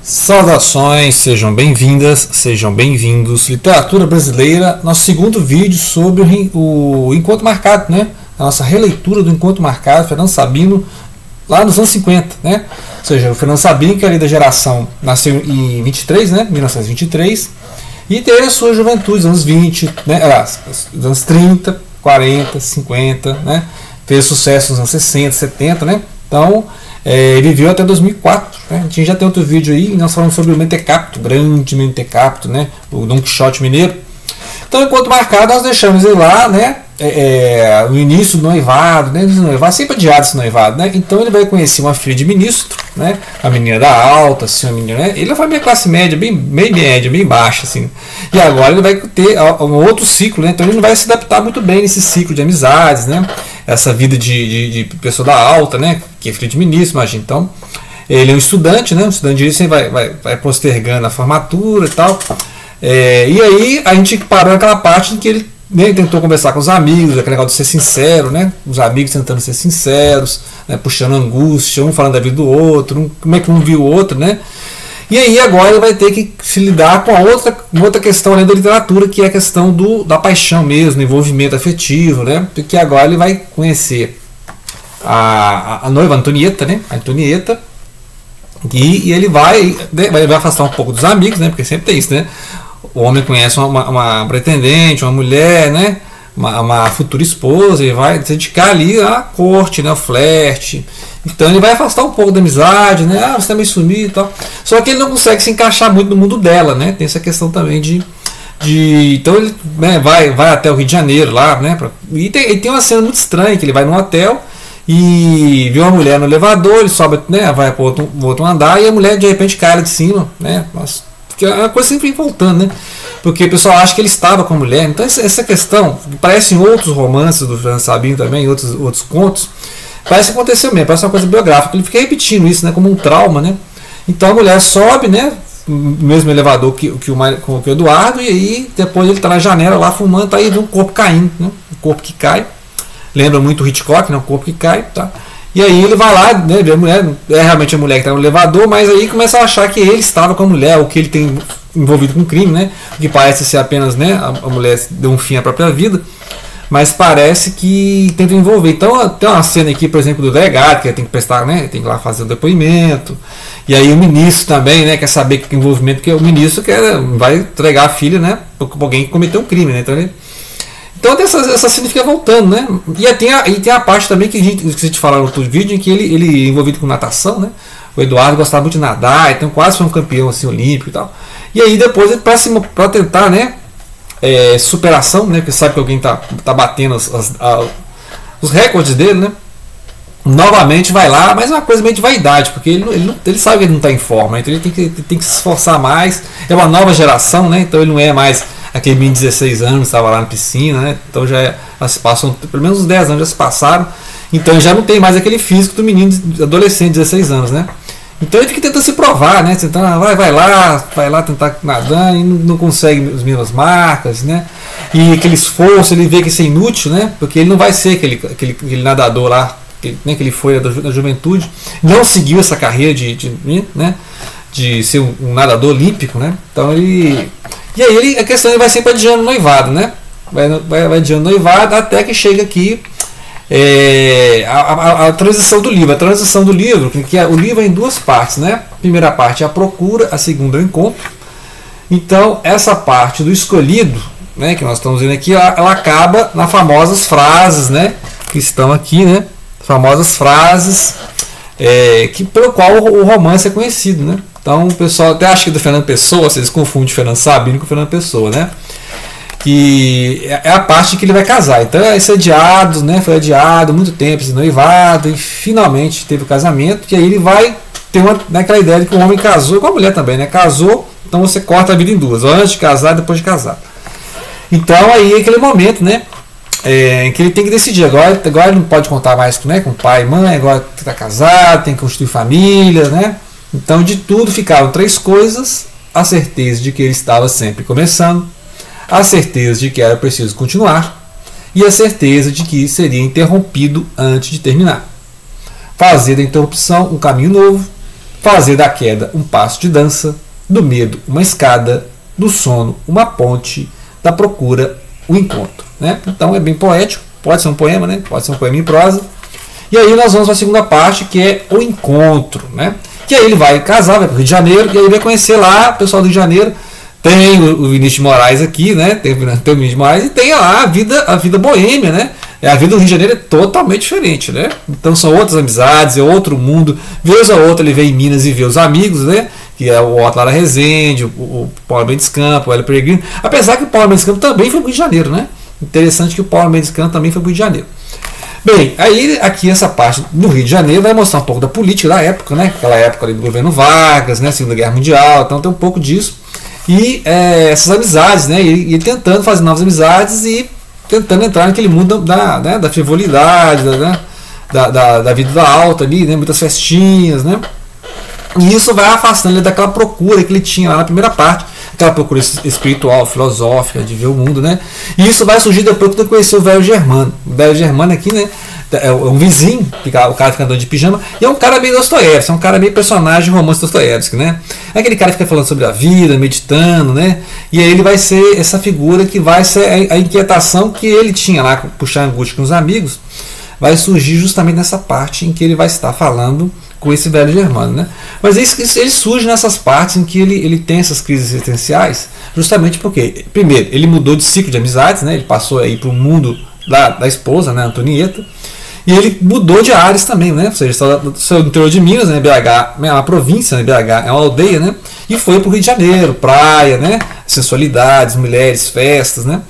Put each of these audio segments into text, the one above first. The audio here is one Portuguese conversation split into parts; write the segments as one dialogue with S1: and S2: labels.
S1: Saudações, sejam bem-vindas, sejam bem-vindos. Literatura brasileira, nosso segundo vídeo sobre o Encontro Marcado, né? A nossa releitura do Encontro Marcado, Fernando Sabino, lá nos anos 50, né? Ou seja, o Fernando Sabino, que é ali da geração, nasceu em 23, né? 1923, e teve a sua juventude, os anos 20, né? Os anos 30, 40, 50, né? Fez sucesso nos anos 60, 70, né? Então, viveu até 2004, né? A gente já tem outro vídeo aí, nós falamos sobre o Mentecapto, grande Mentecapto, né? O Dom Quixote mineiro. Então, enquanto marcado, nós deixamos ele lá, né? No início do noivado, né? Sempre adiado esse noivado, né? Então ele vai conhecer uma filha de ministro, né? A menina da alta, assim, uma menina, né? Ele foi minha classe média, bem média, bem baixa, assim. E agora ele vai ter um outro ciclo, né? Então ele não vai se adaptar muito bem nesse ciclo de amizades, né? Essa vida de pessoa da alta, né? Que é filho de ministro, imagina. Então ele é um estudante, né? Um estudante de direito, vai postergando a formatura e tal. E aí a gente parou naquela parte em que ele, né, tentou conversar com os amigos, aquele negócio de ser sincero, né? Os amigos tentando ser sinceros, né, puxando angústia, um falando da vida do outro, como é que um viu o outro, né? E aí agora ele vai ter que se lidar com uma outra questão além da literatura, que é a questão da paixão mesmo, do envolvimento afetivo, né? Porque agora ele vai conhecer a noiva Antonieta, né? A Antonieta, e ele vai afastar um pouco dos amigos, né? Porque sempre tem isso, né? O homem conhece uma pretendente, uma mulher, né? Uma futura esposa, e vai se dedicar ali à corte, né? Ao flerte. Então ele vai afastar um pouco da amizade, né? Você tá meio sumido e tal. Só que ele não consegue se encaixar muito no mundo dela, né? Tem essa questão também então ele, né, vai até o Rio de Janeiro lá, né? E tem uma cena muito estranha, que ele vai num hotel e vê uma mulher no elevador, ele sobe, né? Vai para outro andar, e a mulher de repente cai lá de cima, né? Porque a coisa sempre vem voltando, né? Porque o pessoal acha que ele estava com a mulher. Então essa questão parece em outros romances do Fernando Sabino também, em outros contos, parece que aconteceu mesmo, parece uma coisa biográfica. Ele fica repetindo isso, né, como um trauma, né? Então a mulher sobe, né, no mesmo elevador que o Eduardo, e aí depois ele está na janela lá fumando, tá aí vê um corpo caindo, né? Um corpo que cai. Lembra muito o Hitchcock, né? Um corpo que cai, tá? E aí ele vai lá, né, vê a mulher, é realmente a mulher que está no elevador, mas aí começa a achar que ele estava com a mulher, ou que ele tem envolvido com crime, né? O que parece ser apenas, né, a mulher deu um fim à própria vida, mas parece que tenta envolver. Então tem uma cena aqui, por exemplo, do delegado, que ele tem que prestar, né, tem que ir lá fazer o depoimento, e aí o ministro também, né, quer saber que tem envolvimento, porque o ministro vai entregar a filha, né, para alguém que cometeu um crime, né? Então essa cena fica voltando, né? E tem a parte também que a gente fala no outro vídeo, em que ele é envolvido com natação, né? O Eduardo gostava muito de nadar, então quase foi um campeão assim, olímpico e tal. E aí depois ele para tentar, né? Superação, né? Porque sabe que alguém tá batendo os recordes dele, né? Novamente vai lá, mas é uma coisa meio de vaidade, porque ele sabe que ele não está em forma, então ele tem que se esforçar mais. É uma nova geração, né? Então ele não é mais aquele menino de 16 anos, estava lá na piscina, né? Então já se passam, pelo menos uns 10 anos já se passaram, então já não tem mais aquele físico do menino adolescente de 16 anos, né? Então ele fica tentando se provar, né? Tentando, vai lá tentar nadar e não consegue as mesmas marcas, né? E aquele esforço, ele vê que isso é inútil, né? Porque ele não vai ser aquele nadador lá, que ele foi da juventude, não seguiu essa carreira de ser um nadador olímpico, né? Então e aí a questão vai sempre adiando o noivado, né? Vai adiando o noivado até que chega aqui a transição do livro. A transição do livro, que o livro é em duas partes, né? A primeira parte é a procura, a segunda é o encontro. Então essa parte do escolhido, né, que nós estamos vendo aqui, ela acaba nas famosas frases, né? Que estão aqui, né? Famosas frases pelo qual o romance é conhecido, né? Então o pessoal até acha que é do Fernando Pessoa, vocês confundem Fernando Sabino com Fernando Pessoa, né? Que é a parte que ele vai casar. Então esse adiado, né? Foi adiado muito tempo, esse noivado, e finalmente teve o casamento. E aí ele vai ter aquela ideia de que o homem casou, com a mulher também, né? Casou, então você corta a vida em duas, antes de casar e depois de casar. Então aí é aquele momento, né? Em que ele tem que decidir. Agora ele não pode contar mais com pai e mãe, agora está casado, tem que constituir família, né? Então de tudo ficaram três coisas: a certeza de que ele estava sempre começando, a certeza de que era preciso continuar e a certeza de que seria interrompido antes de terminar. Fazer da interrupção um caminho novo fazer da queda um passo de dança, do medo uma escada, do sono uma ponte, da procura o encontro, né? Então é bem poético, pode ser um poema, né? Pode ser um poema em prosa. E aí nós vamos para a segunda parte, que é o encontro, né? Que aí ele vai casar, vai para o Rio de Janeiro, e aí vai conhecer lá o pessoal do Rio de Janeiro. Tem o Vinícius de Moraes aqui, né? Tem o Vinícius de Moraes, e tem lá a vida boêmia, né? A vida do Rio de Janeiro é totalmente diferente, né? Então são outras amizades, é outro mundo. Vez ou outra ele vem em Minas e vê os amigos, né? Que é o Otto Lara Rezende, o Paulo Mendes Campos, o Hélio Peregrino. Apesar que o Paulo Mendes Campos também foi para o Rio de Janeiro, né? Interessante que o Paulo Mendes Campos também foi para o Rio de Janeiro. Bem, aí aqui essa parte no Rio de Janeiro vai mostrar um pouco da política da época, né? Aquela época ali do governo Vargas, né? Segunda Guerra Mundial, então tem um pouco disso. E essas amizades, né? E tentando fazer novas amizades e tentando entrar naquele mundo da frivolidade, da vida da alta ali, né? Muitas festinhas, né? E isso vai afastando ele daquela procura que ele tinha lá na primeira parte, aquela procura espiritual, filosófica, de ver o mundo, né? E isso vai surgir depois que ele conheceu o velho Germano. O velho Germano aqui, né? É um vizinho, o cara fica andando de pijama, e é um cara meio Dostoiévski, é um cara meio personagem romance Dostoiévski, né? É aquele cara que fica falando sobre a vida, meditando, né? E aí ele vai ser essa figura que vai ser a inquietação que ele tinha lá, puxar angústia com os amigos, vai surgir justamente nessa parte em que ele vai estar falando com esse velho Germano, né? Mas ele surge nessas partes em que ele tem essas crises existenciais, justamente porque, primeiro, ele mudou de ciclo de amizades, né? Ele passou aí para o mundo da esposa, né, Antonieta, e ele mudou de áreas também, né? Ou seja, saiu do interior de Minas, né? BH é uma província, né? BH é uma aldeia, né? E foi para o Rio de Janeiro, praia, né? Sensualidades, mulheres, festas, né?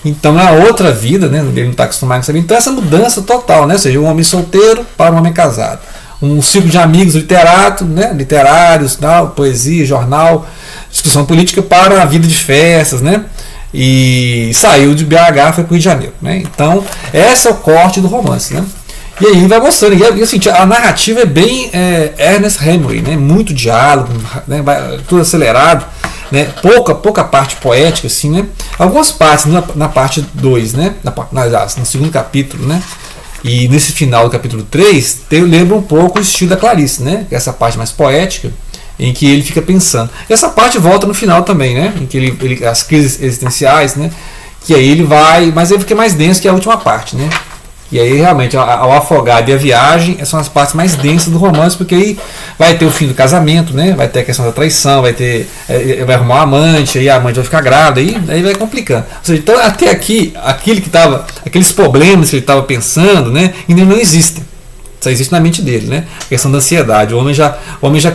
S1: Então é outra vida, né? Ele não está acostumado com isso. Então essa mudança total, né? Ou seja, um homem solteiro para um homem casado. Um ciclo de amigos literatos, né? Literários, tal, poesia, jornal, discussão política para a vida de festas, né? E saiu de BH, foi para o Rio de Janeiro, né? Então esse é o corte do romance, né? E aí vai mostrando, e assim, a narrativa é bem Ernest Hemingway, né? Muito diálogo, né? Tudo acelerado, né? Pouca parte poética, assim, né? Algumas partes na parte 2, né? No segundo capítulo, né? E nesse final do capítulo 3, lembra um pouco o estilo da Clarice, né? Essa parte mais poética, em que ele fica pensando. E essa parte volta no final também, né? Em que as crises existenciais, né? Que aí ele vai, mas ele fica mais denso que a última parte, né? E aí realmente ao afogado e a viagem são as partes mais densas do romance, porque aí vai ter o fim do casamento, né? Vai ter a questão da traição, vai arrumar um amante, aí a amante vai ficar grávida, aí vai complicando. Ou seja, então até aqui, aqueles problemas que ele estava pensando, né? Ainda não existem. Só existe na mente dele, né? A questão da ansiedade. O homem já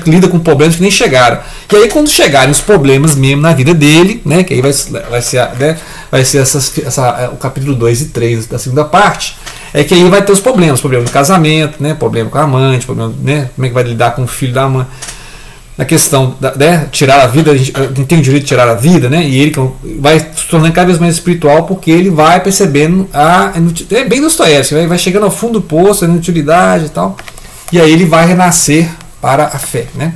S1: lida com problemas que nem chegaram. E aí quando chegarem os problemas mesmo na vida dele, né? Que aí vai ser o capítulo 2 e 3 da segunda parte, é que aí vai ter os problemas do casamento, né? Problema com a amante, problema, né? Como é que vai lidar com o filho da mãe. Na questão né, tirar a vida, a gente não tem o direito de tirar a vida, né? E ele vai se tornando cada vez mais espiritual, porque ele vai percebendo é bem Dostoiévski, vai chegando ao fundo do poço, a inutilidade e tal, e aí ele vai renascer para a fé, né?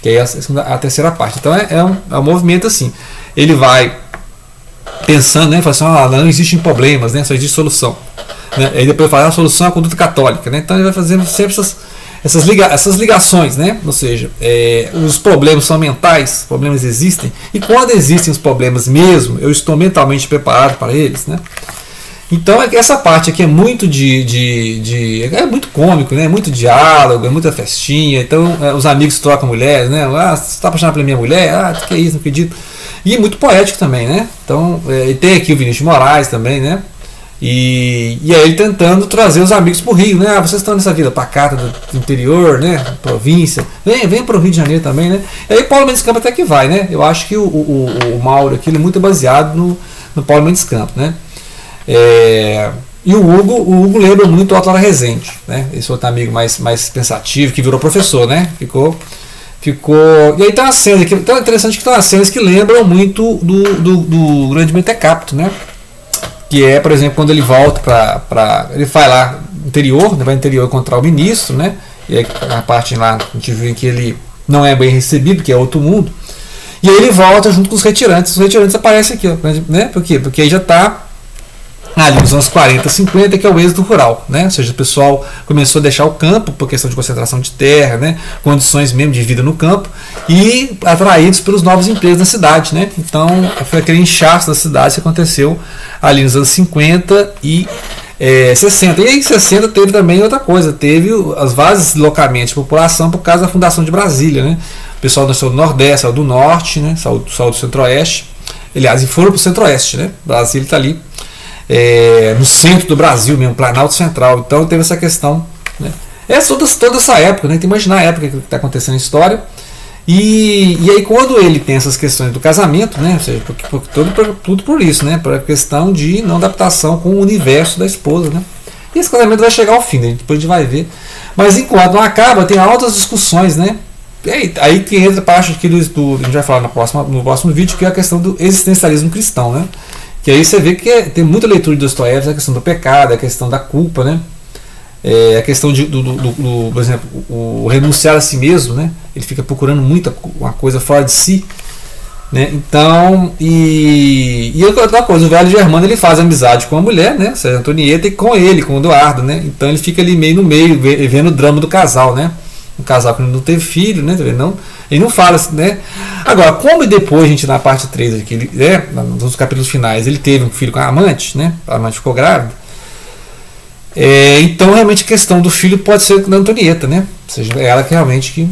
S1: Que é a terceira parte. Então é um movimento assim, ele vai pensando, né? Fala assim, não existem problemas, né? Só existe solução, né? Aí depois fala a solução é a conduta católica, né? Então ele vai fazendo sempre essas ligações, né? Ou seja, os problemas são mentais, problemas existem, e quando existem os problemas mesmo, eu estou mentalmente preparado para eles, né? Então essa parte aqui é muito é muito cômico, né? Muito diálogo, é muita festinha. Então os amigos trocam mulheres, né? Você está apaixonado pela minha mulher? Que é isso, não acredito. E muito poético também, né? Então e tem aqui o Vinícius de Moraes também, né? E aí ele tentando trazer os amigos para o Rio, né? Vocês estão nessa vida pacata do interior, né? Província, vem para o Rio de Janeiro também, né? E aí Paulo Mendes Campos até que vai, né? Eu acho que o Mauro aqui é muito baseado no Paulo Mendes Campos, né? E o Hugo lembra muito o Otto Lara Rezende, né? Esse outro amigo mais pensativo, que virou professor, né? Ficou. E aí tem umas cenas aqui, então é interessante que tem umas cenas que lembram muito do Grande Mentecapto, né? Que é, por exemplo, quando ele volta ele vai lá no interior, vai no interior encontrar o ministro, né? E aí a parte lá a gente viu em que ele não é bem recebido, que é outro mundo. E aí ele volta junto com os retirantes. Os retirantes aparecem aqui, ó, né? Por quê? Porque aí já está ali nos anos 40, 50, que é o êxodo rural, né? Ou seja, o pessoal começou a deixar o campo por questão de concentração de terra, né? Condições mesmo de vida no campo, e atraídos pelos novos empregos da cidade, né? Então foi aquele inchaço da cidade que aconteceu ali nos anos 50 e 60. E aí em 60 teve também outra coisa, teve as vários deslocamentos de população por causa da fundação de Brasília, né? O pessoal saiu do Nordeste, saiu do Norte, né? Saiu do Centro-Oeste, aliás, e foram para o Centro-Oeste, né? Brasília está ali no centro do Brasil mesmo, Planalto Central. Então teve essa questão, né? Toda essa época, né? Tem que imaginar a época que está acontecendo na história. E aí quando ele tem essas questões do casamento, né? Ou seja, tudo por isso, né? Por a questão de não adaptação com o universo da esposa, né? E esse casamento vai chegar ao fim, né? Depois a gente vai ver. Mas enquanto não acaba, tem altas discussões, né? Aí que entra a parte que a gente vai falar no próximo vídeo, que é a questão do existencialismo cristão, né? Que aí você vê que tem muita leitura de Dostoiévski, a questão do pecado, a questão da culpa, né? A questão por exemplo, o renunciar a si mesmo, né? Ele fica procurando uma coisa fora de si, né? Então, e outra coisa, o velho Germano, ele faz amizade com a mulher, né? Seja Antonieta, e com ele, com o Eduardo, né? Então ele fica ali meio no meio, vendo o drama do casal, né? Um casal que não teve filho, né? Ele não fala assim, né? Agora, como depois a gente na parte 3 aqui, nos capítulos finais, ele teve um filho com a amante, né? A amante ficou grávida. Então realmente a questão do filho pode ser da Antonieta, né? Ou seja, ela que realmente que.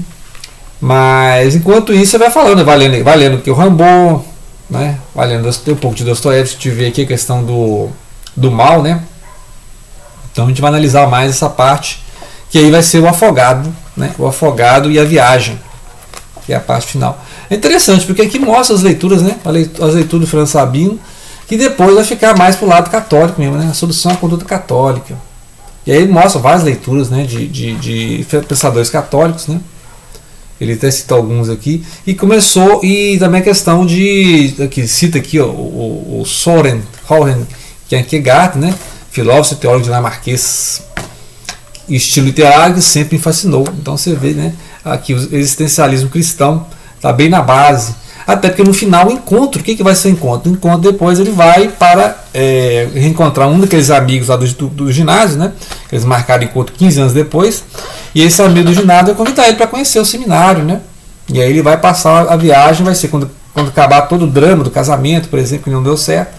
S1: Mas enquanto isso você vai falando, vai lendo aqui o Rimbaud, né? Vai lendo um pouco de Dostoiévski, te ver aqui a questão do mal, né? Então a gente vai analisar mais essa parte, que aí vai ser o afogado, né? O afogado e a viagem, que é a parte final. É interessante porque aqui mostra as leituras, né? As leituras do Fernando Sabino, que depois vai ficar mais para o lado católico mesmo, né? A solução à conduta católica. E aí mostra várias leituras, né? de pensadores católicos, né? Ele até cita alguns aqui. E começou, e também a questão aqui, cita aqui ó, o Søren Kierkegaard, né? Filósofo e teólogo dinamarquês, estilo literário que sempre me fascinou. Então você vê, né? Aqui o existencialismo cristão está bem na base. Até porque no final o encontro, o que vai ser o encontro? O encontro depois ele vai para reencontrar um daqueles amigos lá do ginásio, né? Eles marcaram encontro 15 anos depois. E esse amigo do ginásio vai convidar ele para conhecer o seminário, né? E aí ele vai passar a viagem, vai ser quando acabar todo o drama do casamento, por exemplo, que não deu certo.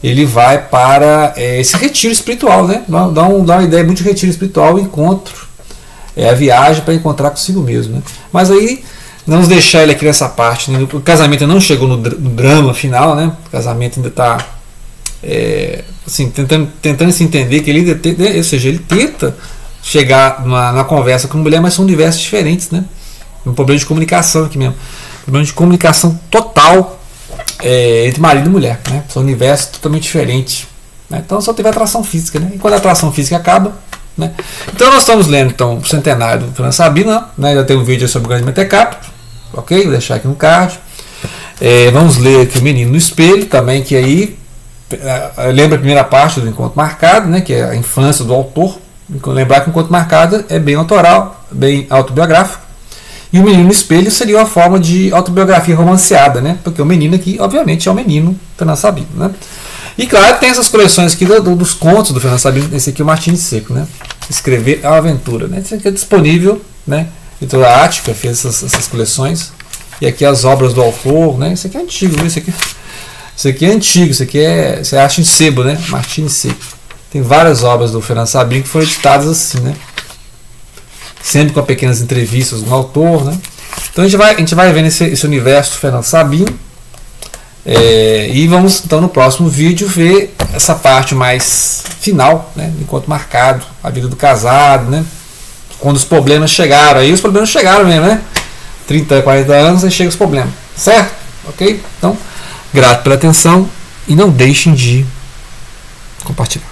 S1: Ele vai para esse retiro espiritual, né? Dá uma ideia muito de retiro espiritual, o encontro, a viagem para encontrar consigo mesmo, né? Mas aí não nos deixar ele aqui nessa parte, né? O casamento não chegou no drama final, né? O casamento ainda está assim, tentando se entender que ele ainda ou seja, ele tenta chegar na conversa com a mulher, mas são universos diferentes, né? Um problema de comunicação aqui mesmo, problema de comunicação total entre marido e mulher, né? São universos totalmente diferentes, né? Então só teve atração física, né? E quando a atração física acaba, né? Então nós estamos lendo então, o Centenário do Fernando Sabino, né? Já tem um vídeo sobre o grande mentecapto, ok? Vou deixar aqui no card. Vamos ler aqui o Menino no Espelho também, que aí lembra a primeira parte do Encontro Marcado, né? Que é a infância do autor. Lembrar que o Encontro Marcado é bem autoral, bem autobiográfico. E o Menino no Espelho seria uma forma de autobiografia romanceada, né? Porque o menino aqui, obviamente, é o menino Fernando Sabino, né? E claro, tem essas coleções aqui dos contos do Fernando Sabino. Esse aqui é o Martins de Seco, né? Escrever é uma aventura, né? Esse aqui é disponível, né? Editora Ática fez essas coleções. E aqui as obras do autor, né? Esse aqui é antigo, viu? Esse aqui é antigo, esse aqui você acha em sebo, né? Martins de Seco. Tem várias obras do Fernando Sabino que foram editadas assim, né? Sempre com pequenas entrevistas com o autor, né? Então a gente vai vendo esse universo do Fernando Sabino. E vamos então no próximo vídeo ver essa parte mais final, né? Encontro Marcado, a vida do casado, né? Quando os problemas chegaram, aí os problemas chegaram mesmo, né? 30, 40 anos, aí chegam os problemas, certo? Ok? Então, grato pela atenção e não deixem de compartilhar.